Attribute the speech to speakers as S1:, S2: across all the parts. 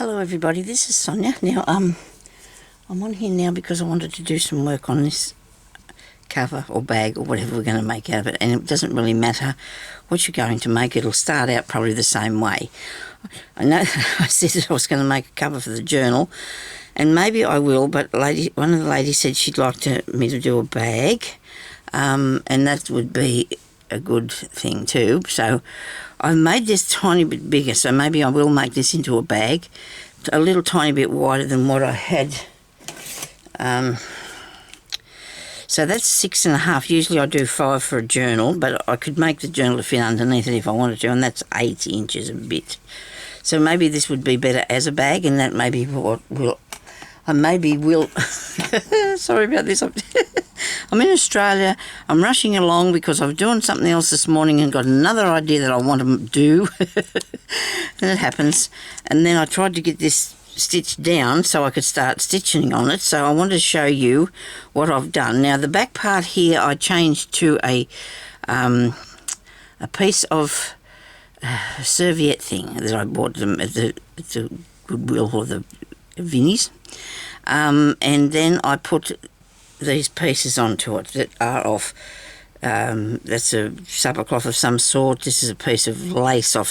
S1: Hello everybody, this is Sonya. Now I'm on here now because I wanted to do some work on this cover or bag or whatever we're going to make out of it, and it doesn't really matter what you're going to make. It'll start out probably the same way. I know I said that I was going to make a cover for the journal, and maybe I will, but one of the ladies said she'd like me to do a bag, and that would be a good thing too. So I've made this tiny bit bigger, so maybe I will make this into a bag, a little tiny bit wider than what I had. So that's 6.5. Usually I do 5 for a journal, but I could make the journal to fit underneath it if I wanted to, and that's 8 inches a bit. So maybe this would be better as a bag, and that maybe what will... I maybe will... Sorry about this. I'm in Australia. I'm rushing along because I was doing something else this morning and got another idea that I want to do. And it happens. And then I tried to get this stitched down so I could start stitching on it. So I wanted to show you what I've done. Now the back part here I changed to a piece of serviette thing that I bought them at the Goodwill or the Vinnie's. And then I put these pieces onto it that are off. That's a supper cloth of some sort. This is a piece of lace off.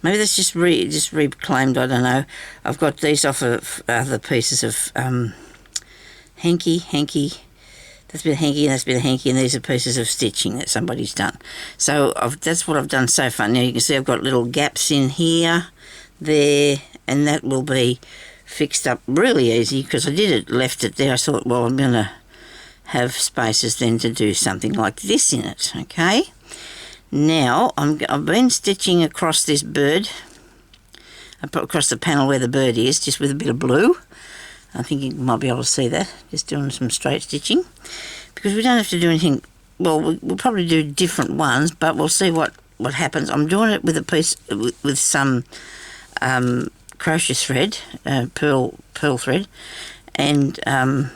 S1: Maybe that's just reclaimed. I don't know. I've got these off of other pieces of hanky. That's a bit of hanky, and that's a bit of hanky, and these are pieces of stitching that somebody's done. So that's what I've done so far. Now you can see I've got little gaps in here, there, and that will be fixed up really easy because I left it there. I thought, well, I'm going to have spaces then to do something like this in it, okay? Now, I've been stitching across this bird, across the panel where the bird is, just with a bit of blue. I think you might be able to see that, just doing some straight stitching. Because we don't have to do anything, well, we'll probably do different ones, but we'll see what happens. I'm doing it with a piece, with some crochet thread, pearl thread, and I've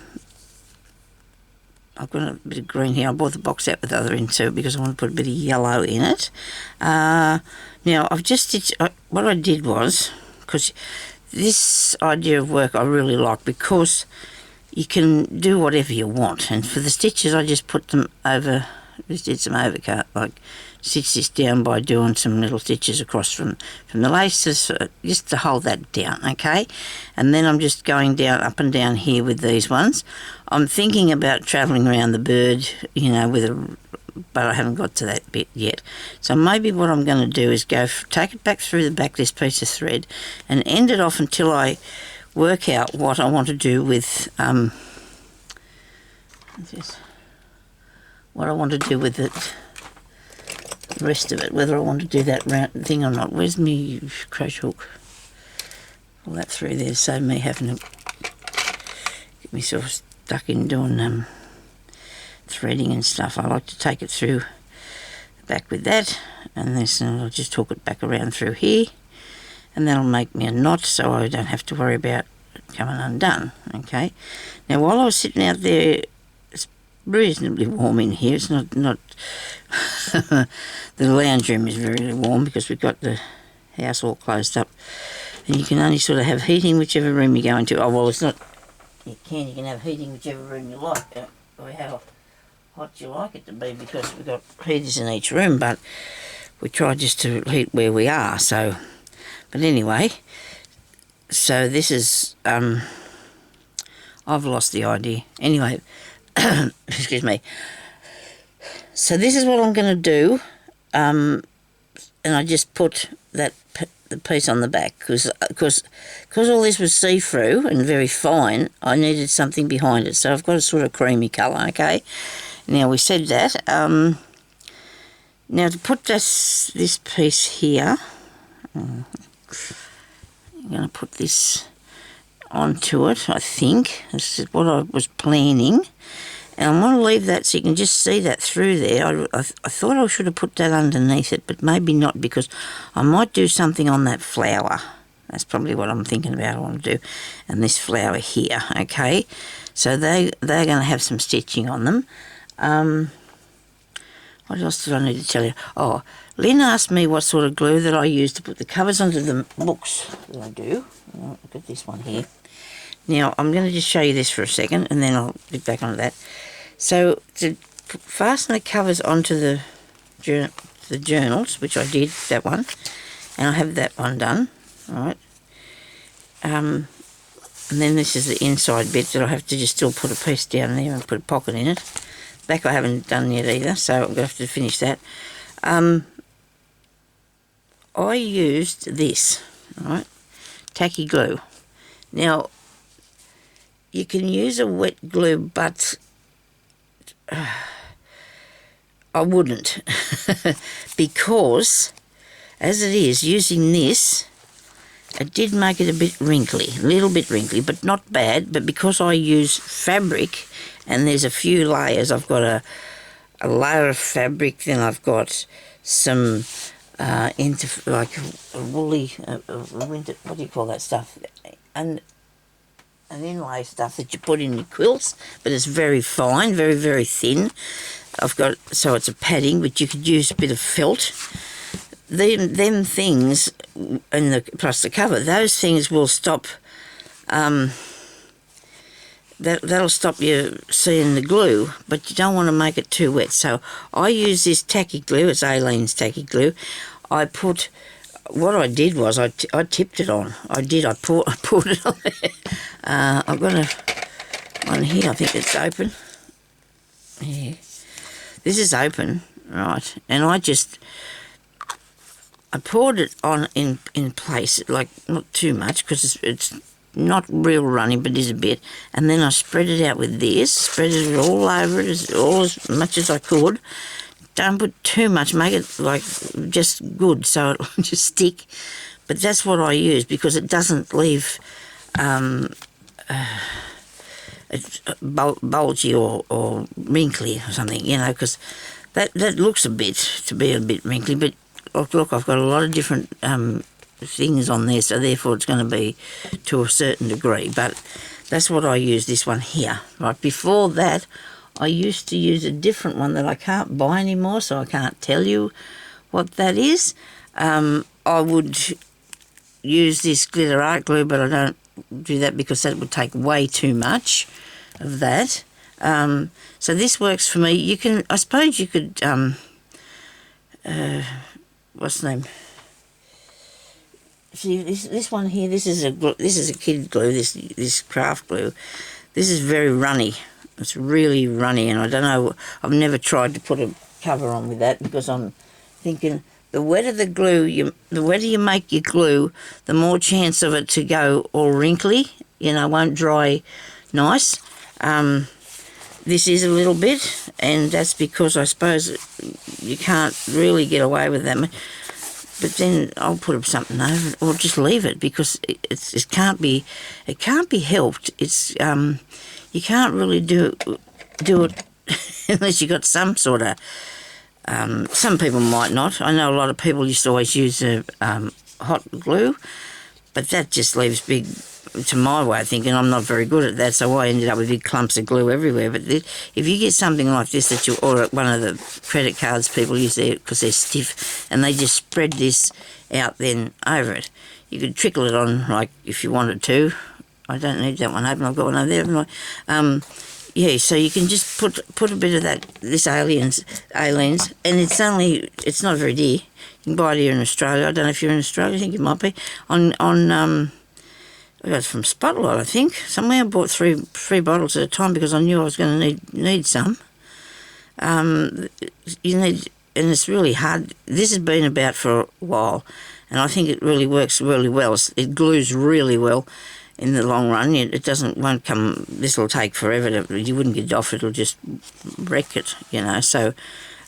S1: got a bit of green here. I bought the box out with the other end too because I want to put a bit of yellow in it. Now I've just stitched, what I did was, because this idea of work I really like because you can do whatever you want, and for the stitches I just put them over, just did some overcut, like stitch this down by doing some little stitches across from the laces, just to hold that down, okay? And then I'm just going down, up and down here with these ones. I'm thinking about travelling around the bird, you know, but I haven't got to that bit yet. So maybe what I'm going to do is take it back through the back, this piece of thread, and end it off until I work out what I want to do with, what I want to do with it. The rest of it, whether I want to do that round thing or not. Where's my crochet hook? All that through there, save me having to get myself stuck in doing threading and stuff. I like to take it through the back with that, and then I'll just hook it back around through here, and that'll make me a knot so I don't have to worry about it coming undone. Okay. Now while I was sitting out there, it's reasonably warm in here. It's not the lounge room is very warm because we've got the house all closed up, and you can only sort of have heating whichever room you go into. Oh well, it's not. You can have heating whichever room you like, or how hot you like it to be, because we've got heaters in each room. But we try just to heat where we are. So, but anyway, so this is. I've lost the idea. Anyway, excuse me. So this is what I'm going to do, and I just put the piece on the back because all this was see-through and very fine. I needed something behind it, so I've got a sort of creamy colour. Okay, now we said that. Now to put this piece here, I'm going to put this onto it. I think this is what I was planning. And I want to leave that so you can just see that through there. I thought I should have put that underneath it, but maybe not, because I might do something on that flower. That's probably what I'm thinking about I want to do. And this flower here, okay? So they're going to have some stitching on them. What else did I need to tell you? Oh, Lynn asked me what sort of glue that I use to put the covers onto the books that I do. Oh, look at this one here. Now, I'm going to just show you this for a second, and then I'll get back onto that. So, to fasten the covers onto the journals, which I did, that one, and I have that one done, all right. And then this is the inside bit that I have to just still put a piece down there and put a pocket in it. Back I haven't done yet either, so I'm going to have to finish that. I used this, right, tacky glue. Now, you can use a wet glue, but I wouldn't because, as it is, using this, it did make it a bit wrinkly, a little bit wrinkly, but not bad. But because I use fabric, and there's a few layers, I've got a layer of fabric, then I've got some like a woolly, what do you call that stuff? An inlay stuff that you put in your quilts, but it's very fine, very, very thin. I've got, so it's a padding, but you could use a bit of felt. Them things, and plus the cover, those things will stop, that'll stop you seeing the glue, but you don't want to make it too wet. So I use this tacky glue, it's Aleene's tacky glue. What I did was I tipped it on. I poured it on there. I've got one here, I think it's open. Yeah. This is open, right, and I poured it on in place, like not too much because it's not real runny, but it is a bit. And then I spread it out with this, spread it all over it as much as I could. Don't put too much, make it like just good so it'll just stick. But that's what I use because it doesn't leave it's bulgy or wrinkly or something, you know, because that looks to be a bit wrinkly, but look, I've got a lot of different things on there, so therefore it's going to be to a certain degree, but that's what I use, this one here. Right, before that, I used to use a different one that I can't buy anymore, so I can't tell you what that is. I would use this glitter art glue, but I don't do that because that would take way too much of that. So this works for me. I suppose you could, what's the name? See, this one here, this is a kid glue, this craft glue. This is very runny. It's really runny, and I don't know, I've never tried to put a cover on with that because I'm thinking the wetter the glue, the wetter you make your glue, the more chance of it to go all wrinkly, you know, won't dry nice. This is a little bit, and that's because I suppose you can't really get away with that. But then I'll put something over it, or just leave it because it can't be helped. It's you can't really do it unless you got some sort of. Some people might not. I know a lot of people used to always use hot glue, but that just leaves big. To my way of thinking, I'm not very good at that, so I ended up with big clumps of glue everywhere. But if you get something like this that or one of the credit cards people use there because they're stiff, and they just spread this out then over it, you could trickle it on like if you wanted to. I don't need that one open. I've got one over there, haven't I? Yeah, so you can just put a bit of this Aleene's, and it's not very dear. You can buy it here in Australia. I don't know if you're in Australia. I think you might be I got it from Spotlight, I think. Somewhere I bought three bottles at a time because I knew I was going to need some. And it's really hard. This has been about for a while, and I think it really works really well. It glues really well in the long run. Won't come. This will take forever. You wouldn't get it off. It'll just wreck it, you know. So,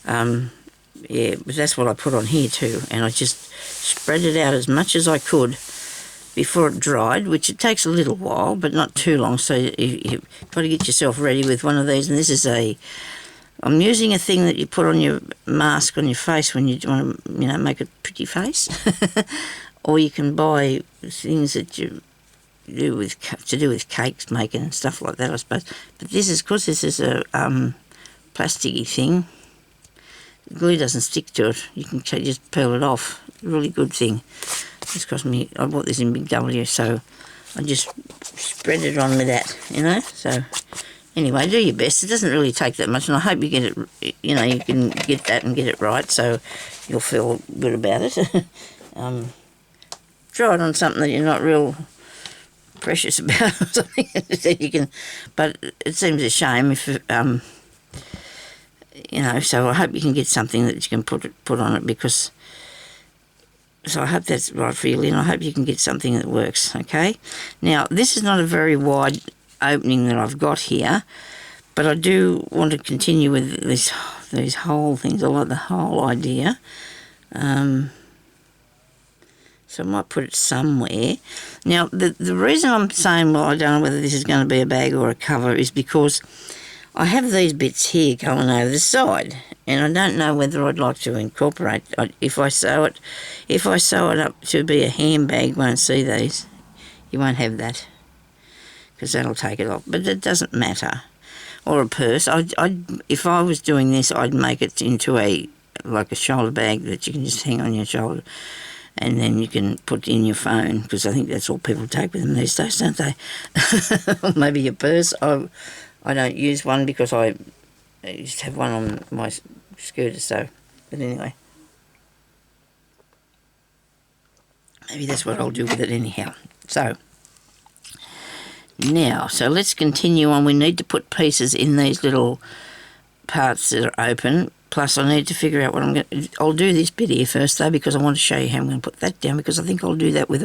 S1: yeah, but that's what I put on here too, and I just spread it out as much as I could before it dried, which it takes a little while, but not too long, so you've got to get yourself ready with one of these. And this is I'm using a thing that you put on your mask on your face when you want to, make a pretty face. Or you can buy things that you do with cakes making and stuff like that, I suppose. But this is, because this is a plasticky thing, The glue doesn't stick to it. You can just peel it off. Really good thing. It's cost me, I bought this in Big W, so I just spread it on with that, you know. So anyway, do your best. It doesn't really take that much, and I hope you get it, you know, you can get that and get it right, so you'll feel good about it. Try it on something that you're not real precious about or something. You can, but it seems a shame if, you know. So I hope you can get something that you can put on it, because. So I hope that's right for you, Lynn. I hope you can get something that works, okay? Now, this is not a very wide opening that I've got here, but I do want to continue with these whole things. I like the whole idea. So I might put it somewhere. Now, the reason I'm saying, well, I don't know whether this is going to be a bag or a cover, is because I have these bits here going over the side, and I don't know whether I'd like to incorporate. If I sew it up to be a handbag, you won't see these. You won't have that, because that'll take it off. But it doesn't matter. Or a purse. If I was doing this, I'd make it into like a shoulder bag that you can just hang on your shoulder, and then you can put in your phone, because I think that's all people take with them these days, don't they? Or maybe your purse. I don't use one because I used to have one on my scooter, so, but anyway. Maybe that's what I'll do with it anyhow. So, now, so let's continue on. We need to put pieces in these little parts that are open, plus I need to figure out what I'm going to... I'll do this bit here first, though, because I want to show you how I'm going to put that down, because I think I'll do that with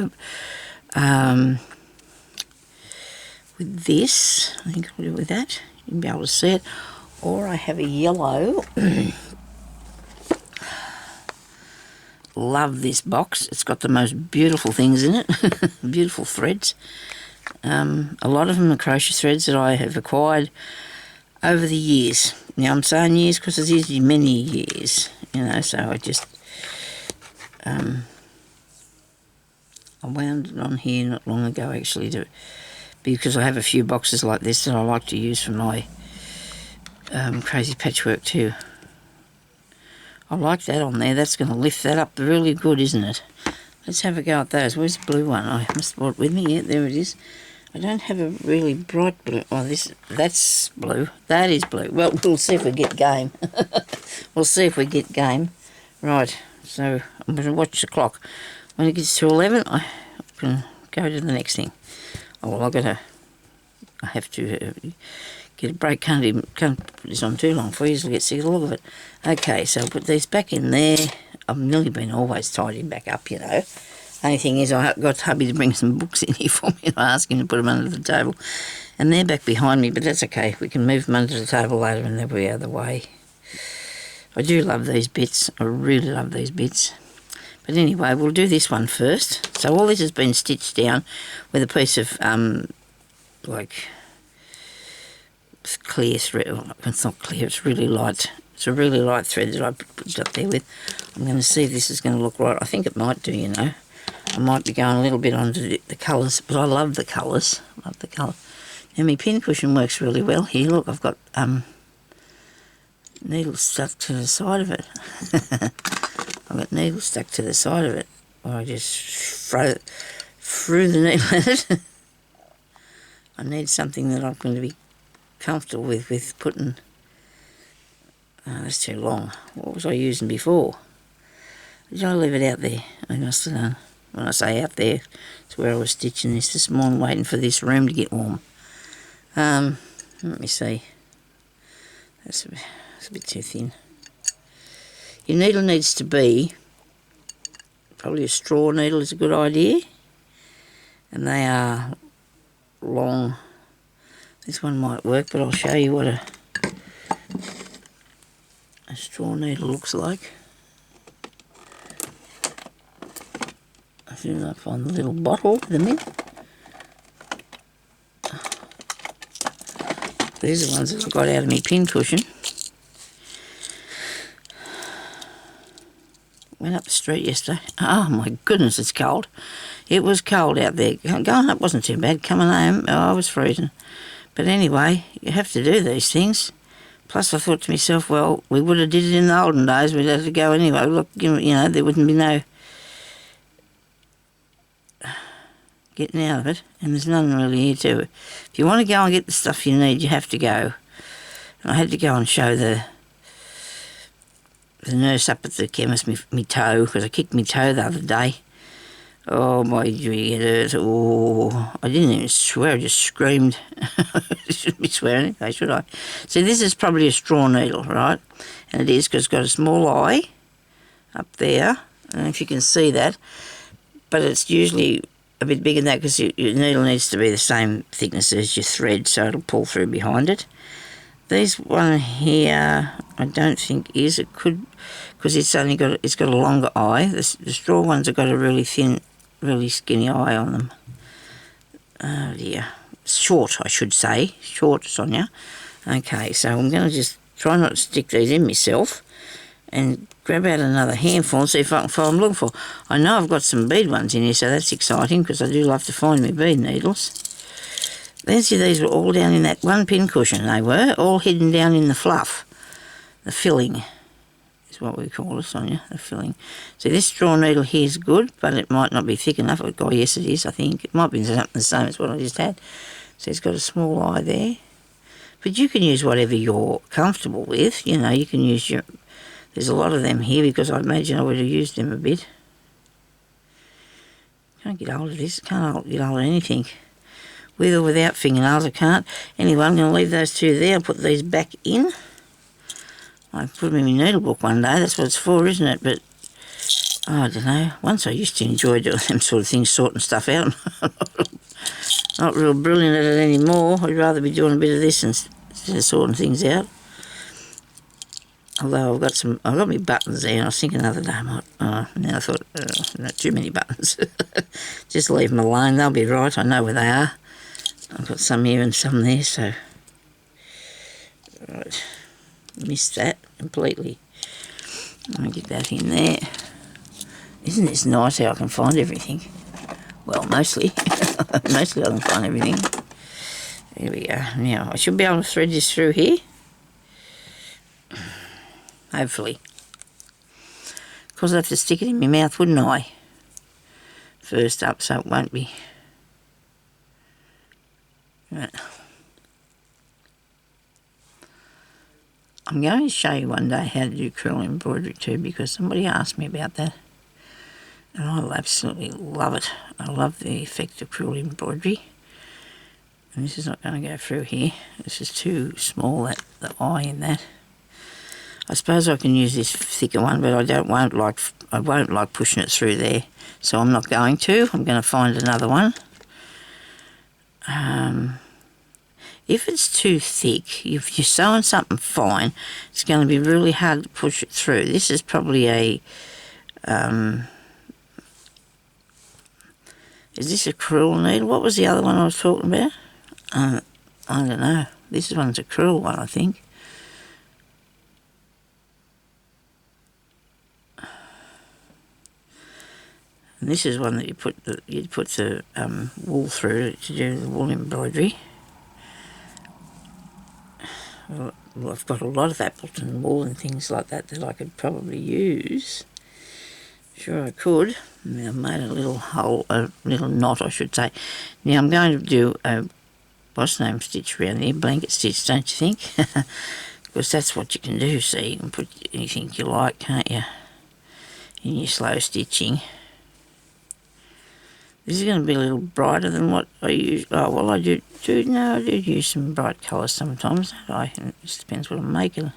S1: this. I think I'll do it with that. You'll be able to see it. Or I have a yellow. Love this box. It's got the most beautiful things in it. Beautiful threads. A lot of them are crochet threads that I have acquired over the years. Now I'm saying years because it's usually many years, you know, so I just I wound it on here not long ago, actually, because I have a few boxes like this that I like to use for my crazy patchwork too. I like that on there. That's going to lift that up really good, isn't it? Let's have a go at those. Where's the blue one? I must have brought it with me. Yeah, there it is. I don't have a really bright blue. Oh, that's blue. That is blue. Well, we'll see if we get game. We'll see if we get game. Right, so I'm going to watch the clock. When it gets to 11, I can go to the next thing. Oh, well, I have to get a break. Can't put this on too long for you, so I'll get sick of the look of it. Okay, so I'll put these back in there. I've nearly been always tidying back up, you know. Only thing is, I got hubby to bring some books in here for me, and I asked him to put them under the table. And they're back behind me, but that's okay. We can move them under the table later and they'll be out of the way. I do love these bits. I really love these bits. But anyway, we'll do this one first. So all this has been stitched down with a piece of, like, clear thread. Oh, it's not clear, it's really light. It's a really light thread that I put it up there with. I'm going to see if this is going to look right. I think it might do, you know. I might be going a little bit onto the colours, but I love the colours. I love the colour. And my pin cushion works really well here. Look, I've got needles stuck to the side of it. I've got needles stuck to the side of it. Or I just threw the needle at it. I need something that I'm going to be comfortable with putting. Oh, that's too long. What was I using before? Did I leave it out there? I must have done. When I say out there, it's where I was stitching this morning, waiting for this room to get warm. Let me see. That's a bit too thin. Your needle needs to be, probably a straw needle is a good idea. And they are long. This one might work, but I'll show you what a straw needle looks like. As soon as I find the little bottle with them in. These are the ones that I got out of my pin cushion. Went up the street yesterday. Oh my goodness, it's cold. It was cold out there. Going up wasn't too bad. Coming home, I was freezing. But anyway, you have to do these things. Plus I thought to myself, well, we would have did it in the olden days, we'd have to go anyway. Look, there wouldn't be no getting out of it, and there's none really here to. If you want to go and get the stuff you need, you have to go. And I had to go and show the nurse up at the chemist me toe, because I kicked my toe the other day. Oh, my gee, it hurt. Oh, I didn't even swear, I just screamed. I shouldn't be swearing anyway, should I? See, this is probably a straw needle, right? And it is, because it's got a small eye up there. I don't know if you can see that, but it's usually a bit bigger than that, because your needle needs to be the same thickness as your thread, so it'll pull through behind it. This one here, I don't think is. It could, because it's got a longer eye. The straw ones have got a really thin, really skinny eye on them. Oh dear, short, I should say, short, Sonya. Okay, so I'm going to just try not to stick these in myself, and grab out another handful and see if I can find what I'm looking for. I know I've got some bead ones in here, so that's exciting, because I do love to find my bead needles. Then see, these were all down in that one pin cushion, they were, all hidden down in the fluff. The filling is what we call it, Sonya, the filling. See, this straw needle here is good, but it might not be thick enough. Oh, yes, it is, I think. It might be something the same as what I just had. So it's got a small eye there. But you can use whatever you're comfortable with. You can use your... There's a lot of them here, because I imagine I would have used them a bit. Can't get hold of this. Can't get hold of anything. With or without fingernails, I can't. Anyway, I'm going to leave those two there. I'll put these back in. I put them in my needle book one day. That's what it's for, isn't it? But, I don't know. Once I used to enjoy doing them sort of things, sorting stuff out. Not real brilliant at it anymore. I'd rather be doing a bit of this instead of sorting things out. Although I've got my buttons there, and I was thinking the other day, now I thought, not too many buttons. Just leave them alone, they'll be right, I know where they are. I've got some here and some there, so... Right, missed that completely. I'll get that in there. Isn't this nice how I can find everything? Well, mostly. Mostly I can find everything. There we go. Now, I should be able to thread this through here. Hopefully. Of course, I'd have to stick it in my mouth, wouldn't I? First up, so it won't be... Right. I'm going to show you one day how to do crewel embroidery too, because somebody asked me about that. And I absolutely love it. I love the effect of crewel embroidery. And this is not going to go through here. This is too small, the eye in that. I suppose I can use this thicker one, but I won't like pushing it through there. So I'm not going to. I'm going to find another one. If it's too thick, if you're sewing something fine, it's going to be really hard to push it through. This is probably a... is this a crewel needle? What was the other one I was talking about? I don't know. This one's a crewel one, I think. And this is one that you'd put the wool through to do the wool embroidery. Well, I've got a lot of Appleton wool and things like that I could probably use. Sure I could. I've made a little hole, a little knot I should say. Now I'm going to do a what's name stitch around there, blanket stitch, don't you think? Because that's what you can do, so you can put anything you like, can't you, in your slow stitching. This is going to be a little brighter than what I use. Oh, well, I do use some bright colours sometimes, don't I? It just depends what I'm making.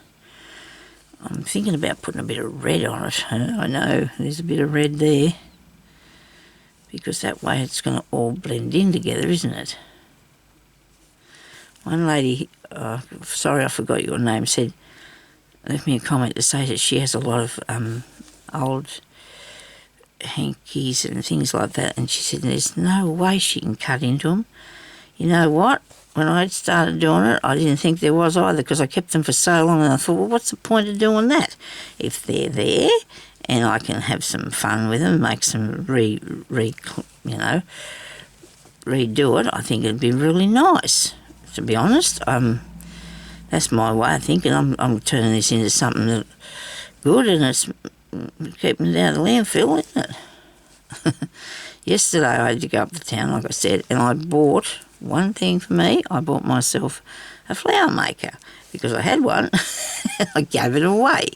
S1: I'm thinking about putting a bit of red on it. I know there's a bit of red there, because that way it's going to all blend in together, isn't it? One lady, sorry I forgot your name, left me a comment to say that she has a lot of old hankies and things like that, and she said there's no way she can cut into them. You know what? When I started doing it, I didn't think there was either, because I kept them for so long, and I thought, well, what's the point of doing that? If they're there, and I can have some fun with them, make some redo it, I think it'd be really nice, to be honest. That's my way of thinking. I'm turning this into something that good, and it's keeping it out of the landfill, isn't it? Yesterday I had to go up to town, like I said, and I bought one thing for me. I bought myself a flower maker because I had one. I gave it away.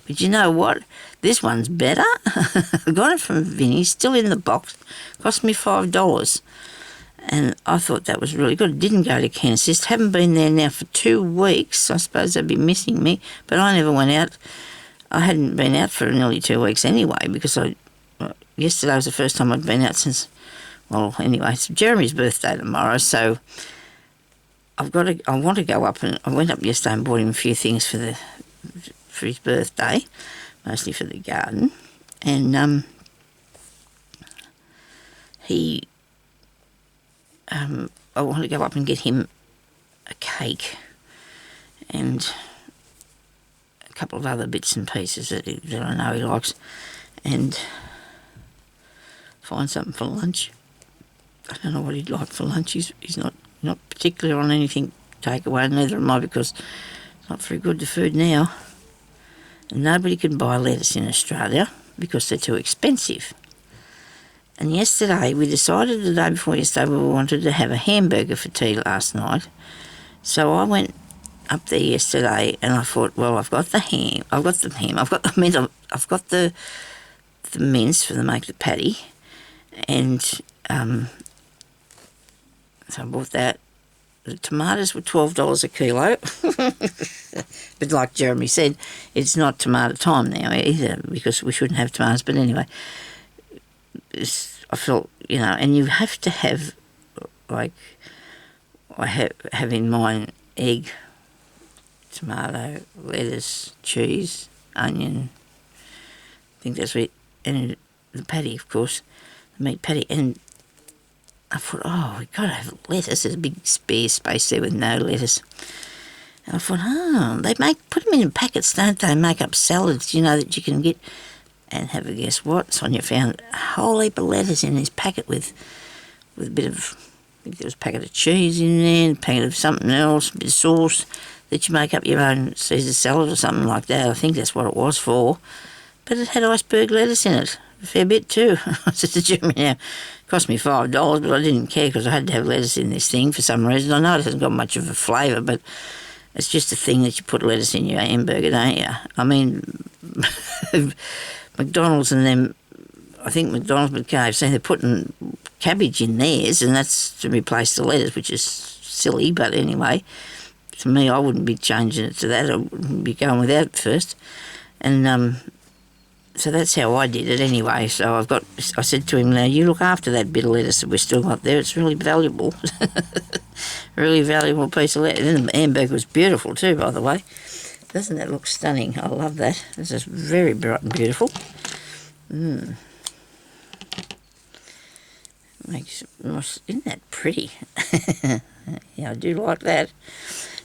S1: But you know what? This one's better. I got it from Vinnie, still in the box. Cost me $5. And I thought that was really good. It didn't go to N.S.W. Haven't been there now for 2 weeks. I suppose they'd be missing me. But I never went out. I hadn't been out for nearly 2 weeks anyway, because yesterday was the first time I'd been out since, well, anyway, it's Jeremy's birthday tomorrow, so I want to go up, and I went up yesterday and bought him a few things for his birthday, mostly for the garden, and I want to go up and get him a cake and a couple of other bits and pieces that I know he likes, and find something for lunch. I don't know what he'd like for lunch. He's not particular on anything takeaway, neither am I, because it's not very good, the food now. And nobody can buy lettuce in Australia because they're too expensive. And yesterday, we decided the day before yesterday we wanted to have a hamburger for tea last night. So I went up there yesterday and I thought, well, I've got the mince for the make the patty, and so I bought that. The tomatoes were $12 a kilo. But like Jeremy said, it's not tomato time now either, because we shouldn't have tomatoes. But anyway, I felt, and you have to have, like, I have in mind egg, tomato, lettuce, cheese, onion. I think that's it. And the patty, of course, the meat patty. And I thought, we've got to have lettuce. There's a big spare space there with no lettuce. And I thought, they put them in packets, don't they? Make up salads, that you can get. And have a guess what? Sonya found a whole heap of lettuce in this packet with a bit of, I think there was a packet of cheese in there, a packet of something else, a bit of sauce, that you make up your own Caesar salad or something like that. I think that's what it was for. But it had iceberg lettuce in it, a fair bit too. I said to Jimmy, now, it cost me $5, but I didn't care because I had to have lettuce in this thing for some reason. I know it hasn't got much of a flavour, but it's just a thing that you put lettuce in your hamburger, don't you? I mean, McDonald's and them, I think McDonald's and KFC, they're putting cabbage in theirs, and that's to replace the lettuce, which is silly, but anyway, to me, I wouldn't be changing it to that. I wouldn't be going without it first. And so that's how I did it anyway. So I said to him, now you look after that bit of lettuce that we've still got there. It's really valuable. Really valuable piece of lettuce. And the hamburger was beautiful too, by the way. Doesn't that look stunning? I love that. This is very bright and beautiful. Isn't that pretty? Yeah, I do like that.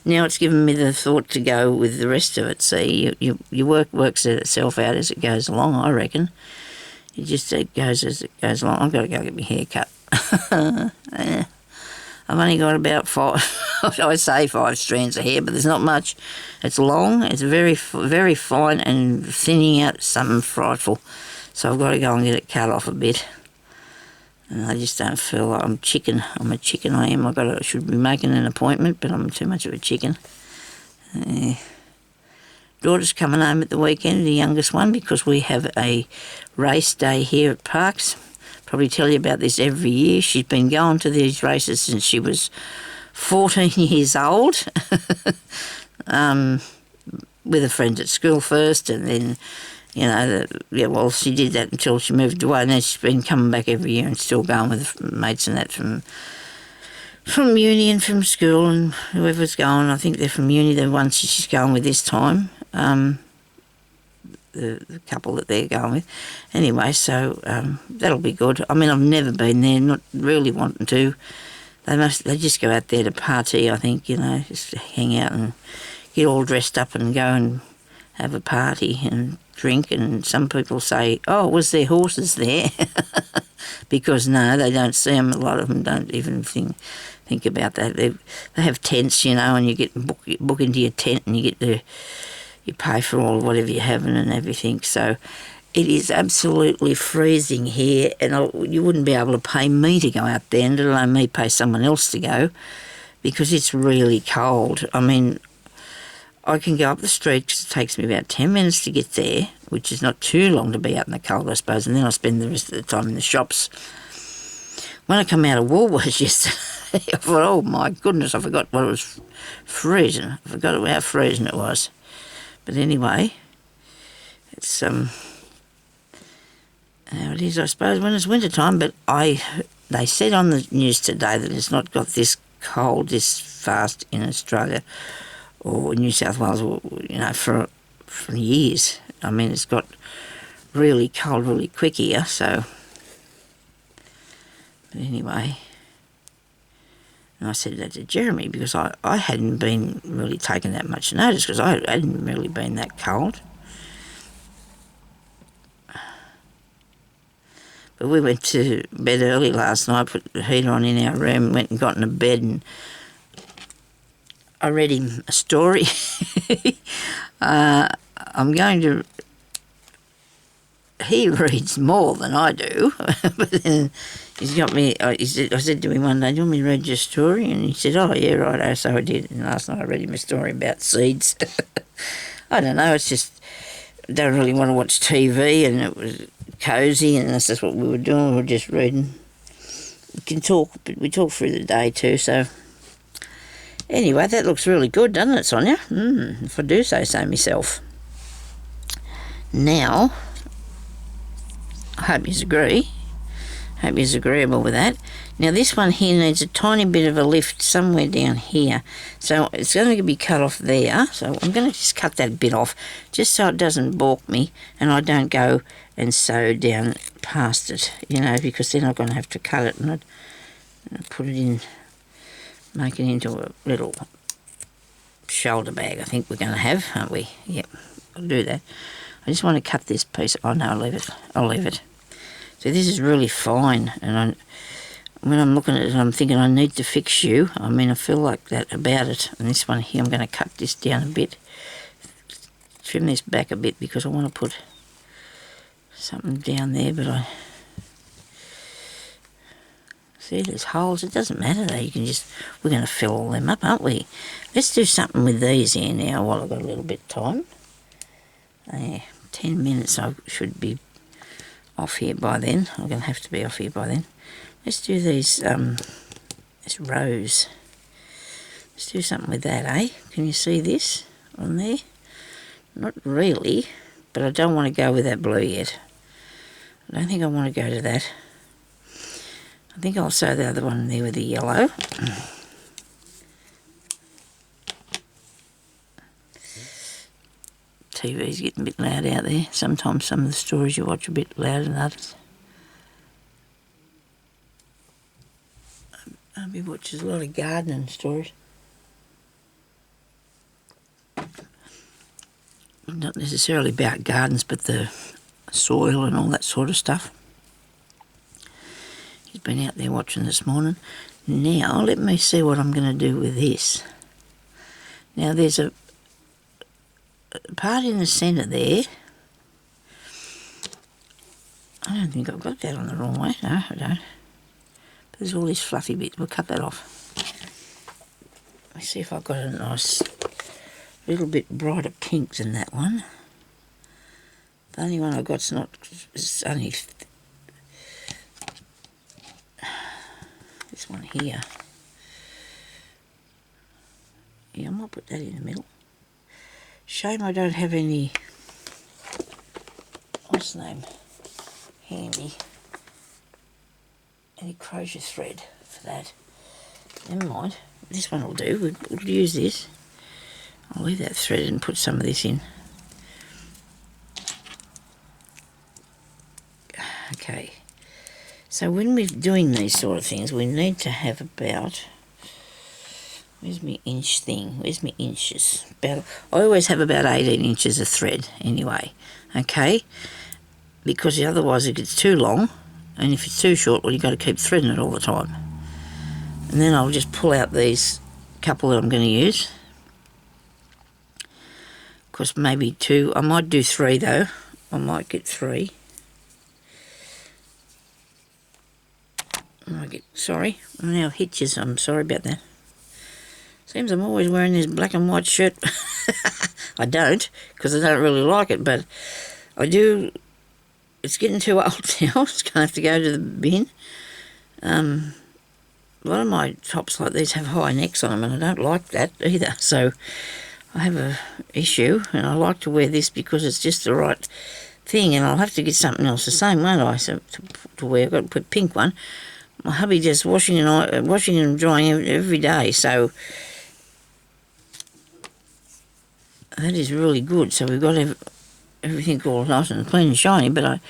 S1: Now it's given me the thought to go with the rest of it. See, your work works itself out as it goes along, I reckon. It goes as it goes along. I've got to go get my hair cut. I've only got about 5 strands of hair, but there's not much. It's long, it's very, very fine and thinning out something frightful. So I've got to go and get it cut off a bit. And I just don't feel like I'm chicken. I'm a chicken, I am. I should be making an appointment, but I'm too much of a chicken. Daughter's coming home at the weekend, the youngest one, because we have a race day here at Parks. Probably tell you about this every year. She's been going to these races since she was 14 years old, with her friends at school first, and then, she did that until she moved away, and then she's been coming back every year and still going with mates and that from uni and from school, and whoever's going. I think they're from uni, the ones she's going with this time. The couple that they're going with. Anyway, so that'll be good. I mean, I've never been there, not really wanting to. They just go out there to party, I think, just hang out and get all dressed up and go and have a party and drink. And some people say, was there horses there? because no, they don't see them. A lot of them don't even think about that. They have tents, you know, and you get book into your tent and you pay for all whatever you're having and everything. So it is absolutely freezing here, and you wouldn't be able to pay me to go out there, and let alone me pay someone else to go, because it's really cold. I mean, I can go up the street because it takes me about 10 minutes to get there, which is not too long to be out in the cold, I suppose, and then I spend the rest of the time in the shops. When I come out of Woolworths yesterday, I thought, oh my goodness, I forgot what it was freezing. I forgot how freezing it was. But anyway, it's how it is, I suppose, when it's winter time. But they said on the news today that it's not got this cold this fast in Australia or New South Wales, or, you know, for years. I mean, it's got really cold really quick here. So, but anyway, and I said that to Jeremy because I hadn't been really taking that much notice because I hadn't really been that cold. But we went to bed early last night, put the heater on in our room, went and got in a bed, and I read him a story. I'm going to... He reads more than I do, but then he's got me... I said to him one day, do you want me to read your story? And he said, oh, yeah, right, so I did. And last night I read him a story about seeds. I don't know, it's just... don't really want to watch TV, and it was cosy, and that's just what we were doing. We were just reading. We can talk, but we talk through the day too, so... Anyway, that looks really good, doesn't it, Sonya? If I do say so myself. Now, I hope you agree. Hope you're agreeable with that. Now, this one here needs a tiny bit of a lift somewhere down here. So it's going to be cut off there. So I'm going to just cut that bit off just so it doesn't balk me and I don't go and sew down past it, you know, because then I'm going to have to cut it and put it in, make it into a little shoulder bag I think we're going to have, aren't we? Yep, I'll do that. I just want to cut this piece. Oh, no, I'll leave it. So this is really fine, and when I'm looking at it, I'm thinking I need to fix you. I mean, I feel like that about it. And this one here, I'm going to cut this down a bit, trim this back a bit because I want to put something down there, but see, there's holes. It doesn't matter though. We're going to fill all them up, aren't we? Let's do something with these here now while I've got a little bit of time. 10 minutes I should be off here by then. I'm going to have to be off here by then. Let's do these this rose. Let's do something with that, eh? Can you see this on there? Not really, but I don't want to go with that blue yet. I don't think I want to go to that. I think I'll sew the other one there with the yellow. TV's getting a bit loud out there. Sometimes some of the stories you watch are a bit louder than others. Abby watches a lot of gardening stories. Not necessarily about gardens, but the soil and all that sort of stuff. He's been out there watching this morning. Now, let me see what I'm going to do with this. Now, there's a part in the centre there. I don't think I've got that on the wrong way. No, I don't. But there's all these fluffy bits. We'll cut that off. Let me see if I've got a nice little bit brighter pink than that one. The only one I've got's not... It's only... This one here. Yeah, I might put that in the middle. Shame I don't have any, what's the name, handy, any crochet thread for that. Never mind, this one will do, we'll use this. I'll leave that thread and put some of this in. Okay, so when we're doing these sort of things, we need to have about... Where's my inch thing? Where's my inches? I always have about 18 inches of thread anyway, okay? Because otherwise it gets too long And if it's too short, well, you've got to keep threading it all the time. And then I'll just pull out these couple that I'm going to use. Of course, maybe 2. I might do 3 though. I might get 3. Sorry, now hitches. I'm sorry about that. Seems I'm always wearing this black and white shirt. I don't, because I don't really like it, but I do. It's getting too old now. It's going to have to go to the bin. A lot of my tops like these have high necks on them, and I don't like that either. So I have a issue, and I like to wear this because it's just the right thing, and I'll have to get something else the same, won't I? So to wear, I've got to put a pink one. My hubby just washing and drying every day, so that is really good. So we've got everything all nice and clean and shiny, but I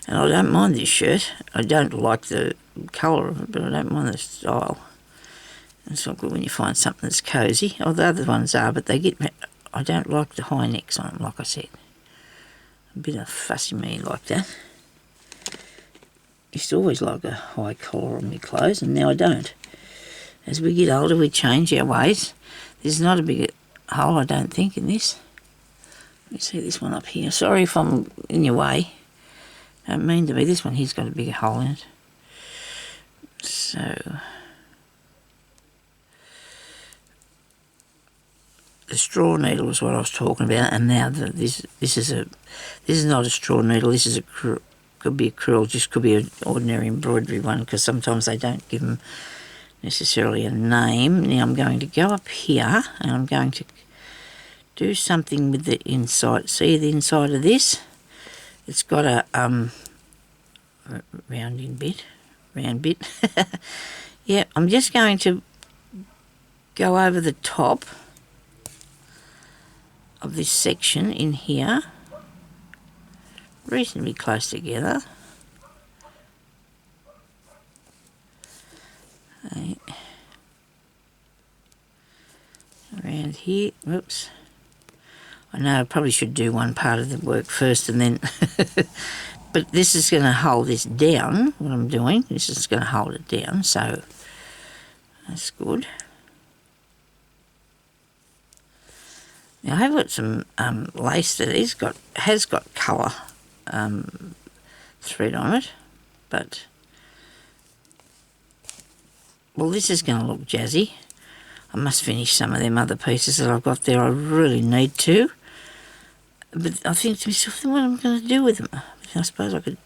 S1: don't mind this shirt. I don't like the colour of it, but I don't mind the style. It's not good when you find something that's cosy. Oh, the other ones are, but I don't like the high necks on them, like I said. A bit of fussy me like that. Used to always like a high collar on my clothes, and now I don't. As we get older, we change our ways. There's not a big hole, I don't think, in this. Let me see this one up here. Sorry if I'm in your way. Don't mean to be. This one here's got a bigger hole in it. So the straw needle is what I was talking about, and now this is not a straw needle. This is could be a crewel, just could be an ordinary embroidery one, because sometimes they don't give them necessarily a name. Now I'm going to go up here and I'm going to do something with the inside. See the inside of this? It's got a round bit. Yeah, I'm just going to go over the top of this section in here, reasonably close together. Right. Around here, whoops. I know I probably should do one part of the work first and then, but this is going to hold this down, what I'm doing. This is going to hold it down, so that's good. Now I have got some lace that has got colour thread on it, but well, this is going to look jazzy. I must finish some of them other pieces that I've got there. I really need to, but I think to myself, what am I going to do with them? I suppose I could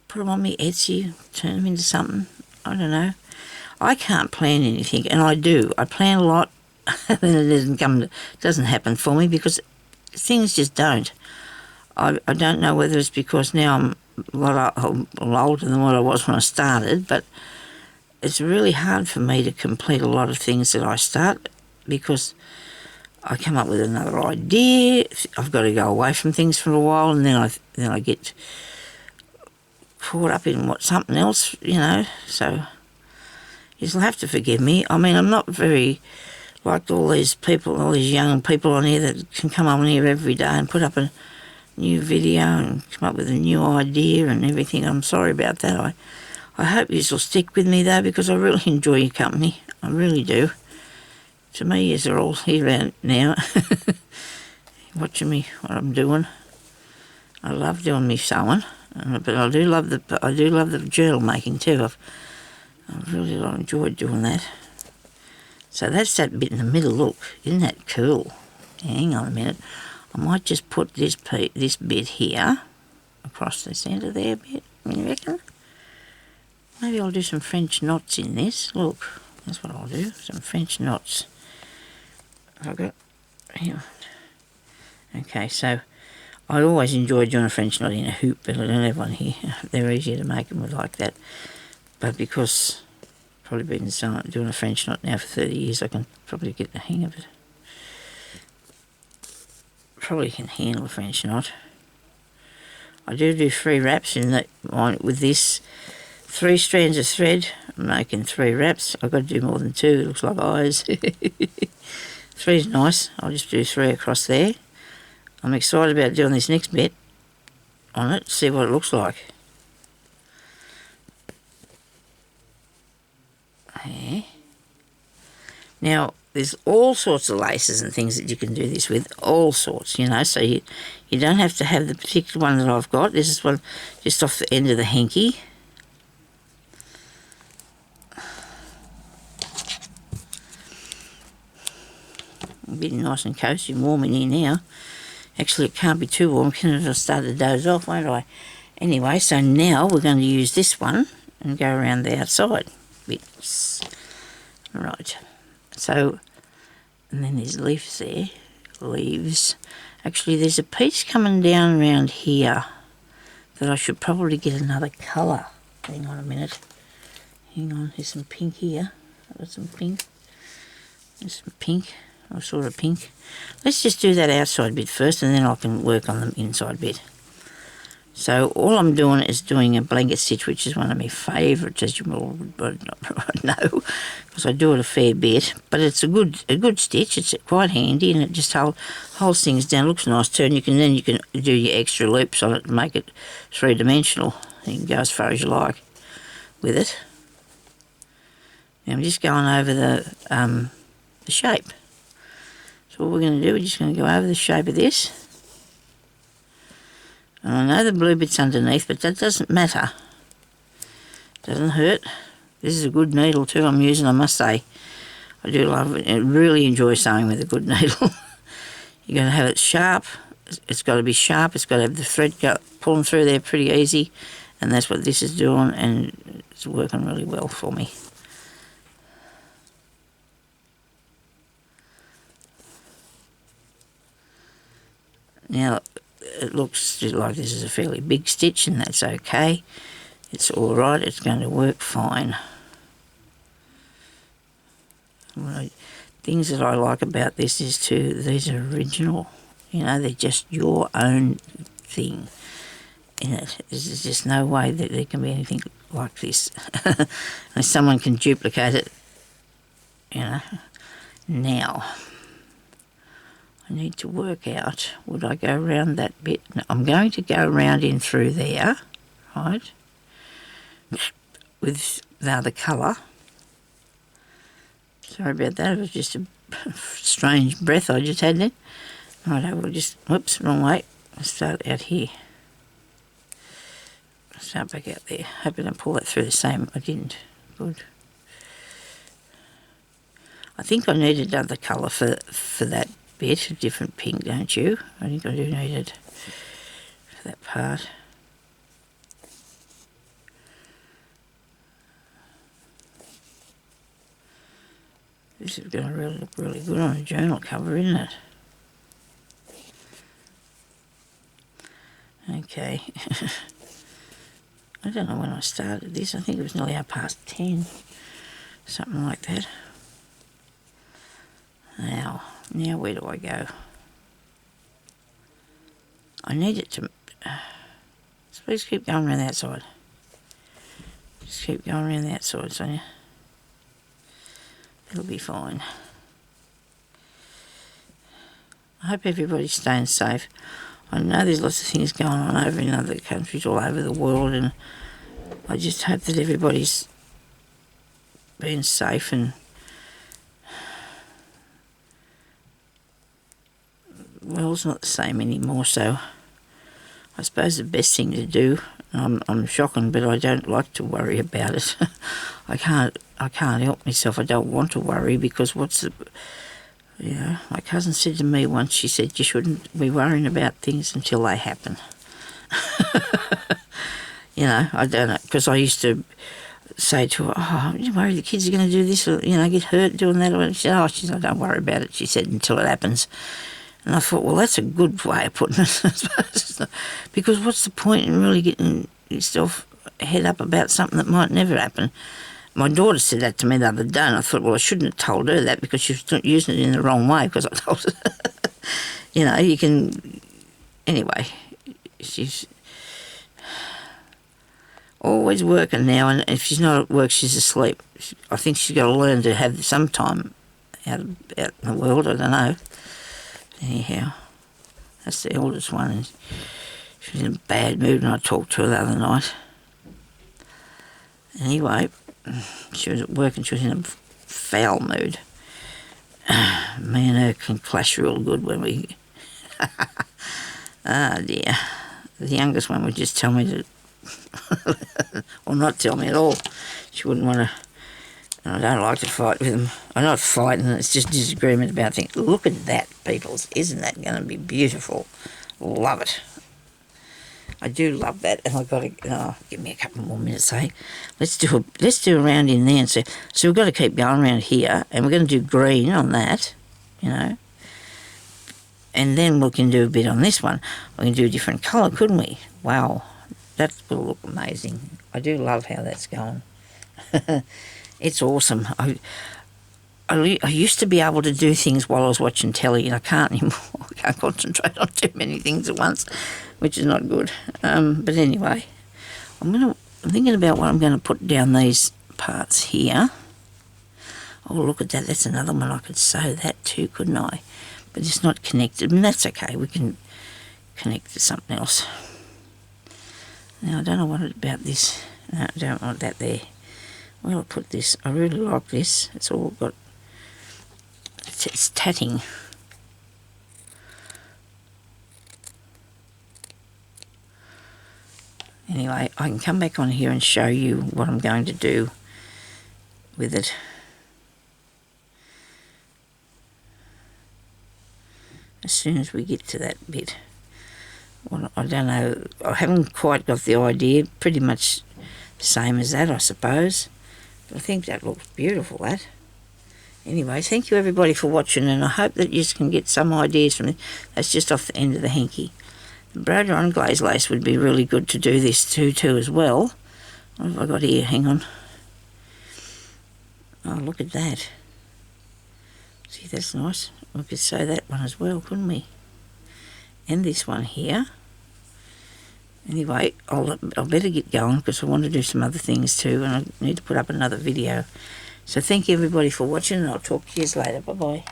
S1: put them on my Etsy, turn them into something. I don't know. I can't plan anything, and I do. I plan a lot, and it doesn't happen for me because things just don't. I don't know whether it's because now I'm a lot older than what I was when I started, but it's really hard for me to complete a lot of things that I start because I come up with another idea. I've got to go away from things for a while, and then I get caught up in something else, you know. So you'll have to forgive me. I mean, I'm not very like all these people, all these young people on here that can come on here every day and put up a new video and come up with a new idea and everything. I'm sorry about that. I hope you will stick with me though, because I really enjoy your company. I really do. To me, you're all here out now, watching me what I'm doing. I love doing me sewing, but I do love the journal making too. I've really enjoyed doing that. So that's that bit in the middle. Look, isn't that cool? Hang on a minute. I might just put this bit here across the centre there a bit. You reckon? Maybe I'll do some French knots in this. Look, that's what I'll do. Some French knots. I've got here. Okay, so I always enjoyed doing a French knot in a hoop, but I don't have one here. They're easier to make them with like that. But because I've probably been doing a French knot now for 30 years, I can probably get the hang of it. Probably can handle a French knot. I do 3 wraps in that with this 3 strands of thread. I'm making 3 wraps. I've got to do more than 2. It looks like eyes. 3 is nice. I'll just do 3 across there. I'm excited about doing this next bit on it. See what it looks like. there. Now, there's all sorts of laces and things that you can do this with, all sorts, you know, so you don't have to have the particular one that I've got. This is one just off the end of the hanky. Getting nice and cozy and warm in here now. Actually, it can't be too warm because I'll start to doze off, won't I? Anyway, so now we're going to use this one and go around the outside bits. Right. So, and then there's leaves there. Leaves. Actually, there's a piece coming down around here that I should probably get another colour. Hang on a minute. Hang on, there's some pink here. I've got some pink. There's some pink. Or sort of pink. Let's just do that outside bit first and then I can work on the inside bit. So all I'm doing is doing a blanket stitch, which is one of my favourites, as you will know, because I do it a fair bit. But it's a good stitch. It's quite handy and it just holds things down. Looks nice too. And you can do your extra loops on it to make it three-dimensional. You can go as far as you like with it. Now I'm just going over the shape. So what we're going to do, we're just going to go over the shape of this. And I know the blue bit's underneath, but that doesn't matter. Doesn't hurt. This is a good needle too I'm using, I must say. I do love it. I really enjoy sewing with a good needle. You're going to have it sharp. It's got to be sharp. It's got to have the thread pulling through there pretty easy. And that's what this is doing, and it's working really well for me. Now, it looks like this is a fairly big stitch, and that's okay. It's all right. It's going to work fine. Things that I like about this is these are original. You know, they're just your own thing in it. There's just no way that there can be anything like this. Unless someone can duplicate it, you know. Now, I need to work out, would I go around that bit? No, I'm going to go around in through there, right, with the other colour. Sorry about that, it was just a strange breath I just had then. Right, we'll just, whoops, wrong way. Let's start out here. Start back out there. Hope I don't pull that through the same. I didn't. Good. I think I need another colour for that bit, a different pink, don't you? I think I do need it for that part. This is going to really look really good on a journal cover, isn't it? Okay. I don't know when I started this. I think it was nearly 10:30, something like that. Now where do I go? I need it to... please keep going around the outside. Just keep going around the outside, Sonia. It'll be fine. I hope everybody's staying safe. I know there's lots of things going on over in other countries all over the world, and I just hope that everybody's being safe. And well, it's not the same anymore, so I suppose the best thing to do, I'm shocking, but I don't like to worry about it. I can't help myself. I don't want to worry, because you know, my cousin said to me once, she said, you shouldn't be worrying about things until they happen. You know, I don't know, because I used to say to her, oh, you worry the kids are going to do this, or, you know, get hurt doing that. Or she said, don't worry about it, she said, until it happens. And I thought, well, that's a good way of putting it. Because what's the point in really getting yourself head up about something that might never happen? My daughter said that to me the other day, and I thought, well, I shouldn't have told her that, because she was using it in the wrong way, because I told her, you know, you can... Anyway, she's always working now, and if she's not at work, she's asleep. I think she's got to learn to have some time out in the world, I don't know. Anyhow, that's the eldest one, and she was in a bad mood when I talked to her the other night. Anyway, she was at work and she was in a foul mood. Me and her can clash real good when we... Ah, dear. The youngest one would just tell me to... or not tell me at all. She wouldn't want to... I don't like to fight with them. I'm not fighting, it's just disagreement about things. Look at that, peoples. Isn't that going to be beautiful? Love it. I do love that, and I've got to... give me a couple more minutes, eh? Let's do a round in there and see. So we've got to keep going around here, and we're going to do green on that, you know. And then we can do a bit on this one. We can do a different colour, couldn't we? Wow, that will look amazing. I do love how that's going. It's awesome. I used to be able to do things while I was watching telly, and I can't anymore. I can't concentrate on too many things at once, which is not good. But anyway, I'm thinking about what I'm going to put down these parts here. Oh, look at that. That's another one. I could sew that too, couldn't I? But it's not connected, and that's okay. We can connect to something else. Now, I don't know what about this. No, I don't want that there. Where do I put this? I really like this. It's all got... It's tatting. Anyway, I can come back on here and show you what I'm going to do with it. As soon as we get to that bit. Well, I don't know. I haven't quite got the idea. Pretty much the same as that, I suppose. But I think that looks beautiful, that. Anyway, thank you everybody for watching, and I hope that you can get some ideas from it. That's just off the end of the hanky. Embroidery on glaze lace would be really good to do this too as well. What have I got here? Hang on. Oh, look at that. See, that's nice. We could sew that one as well, couldn't we? And this one here. Anyway, I'll better get going because I want to do some other things too, and I need to put up another video. So thank you everybody for watching, and I'll talk to you later. Bye-bye.